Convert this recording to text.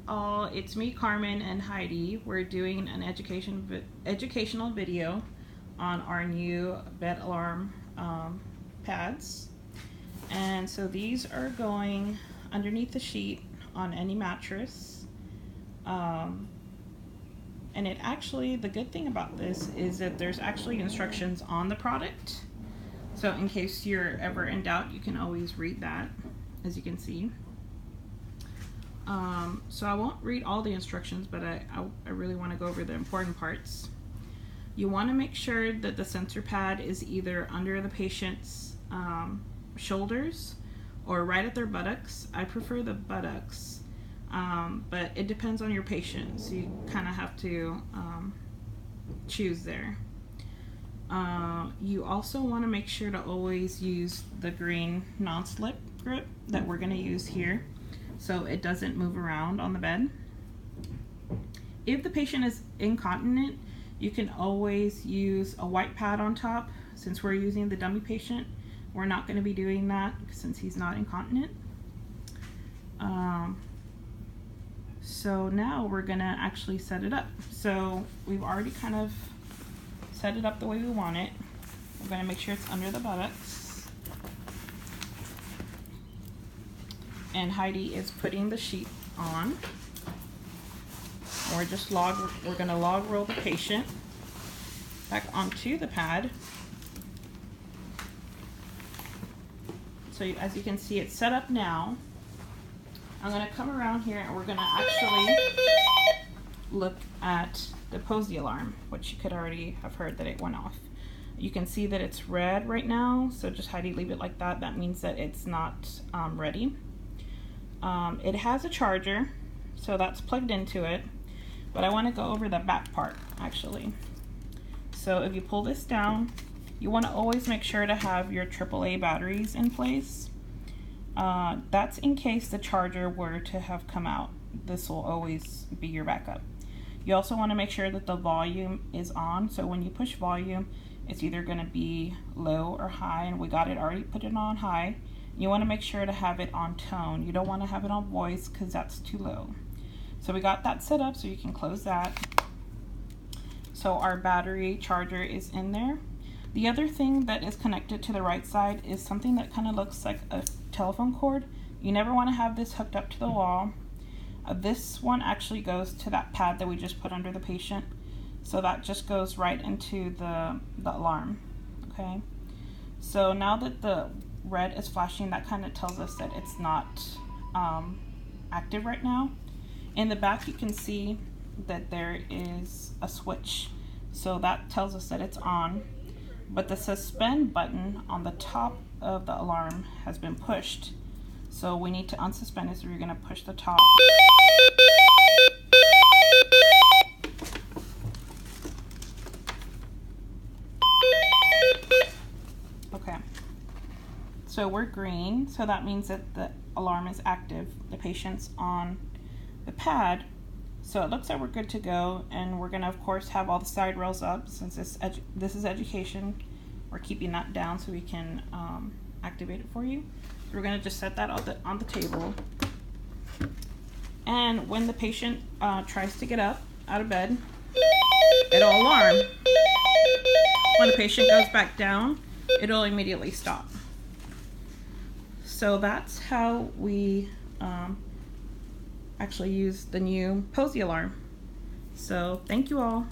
all, it's me, Carmen, and Heidi. We're doing an educational video on our new bed alarm pads. And so these are going underneath the sheet on any mattress. And it actually, the good thing about this is that there's actually instructions on the product. So in case you're ever in doubt, you can always read that, as you can see. So I won't read all the instructions, but I really want to go over the important parts. You want to make sure that the sensor pad is either under the patient's shoulders or right at their buttocks. I prefer the buttocks, but it depends on your patient, so you kind of have to choose there. You also want to make sure to always use the green non-slip grip that we're going to use here, so it doesn't move around on the bed. If the patient is incontinent, you can always use a white pad on top. Since we're using the dummy patient, we're not going to be doing that since he's not incontinent. So now we're going to actually set it up. So we've already kind of set it up the way we want it. We're going to make sure it's under the buttocks. And Heidi is putting the sheet on. We're going to log roll the patient back onto the pad. So as you can see, it's set up now. I'm going to come around here and we're going to actually look at the Posey alarm, which you could already have heard that it went off. You can see that it's red right now, so just Heidi, leave it like that. That means that it's not ready. It has a charger, so that's plugged into it, but I want to go over the back part actually. So if you pull this down, you want to always make sure to have your AAA batteries in place. That's in case the charger were to have come out. This will always be your backup. You also want to make sure that the volume is on, so when you push volume, it's either going to be low or high, and we got it already put it on high. You want to make sure to have it on tone. You don't want to have it on voice because that's too low. So we got that set up, so you can close that. So our battery charger is in there. The other thing that is connected to the right side is something that kind of looks like a telephone cord. You never want to have this hooked up to the wall. This one actually goes to that pad that we just put under the patient. So that just goes right into the alarm. Okay. So now that the red is flashing, that kind of tells us that it's not active right now. In the back you can see that there is a switch, so that tells us that it's on, but the suspend button on the top of the alarm has been pushed, so we need to unsuspend it. So we're going to push the top. Okay, so we're green, so that means that the alarm is active. The patient's on the pad, so it looks like we're good to go. And we're going to of course have all the side rails up. Since this is education, we're keeping that down so we can activate it for you. So we're going to just set that on the table, and when the patient tries to get up out of bed, it'll alarm. When the patient goes back down, it'll immediately stop. So that's how we actually use the new Posey alarm. So thank you all.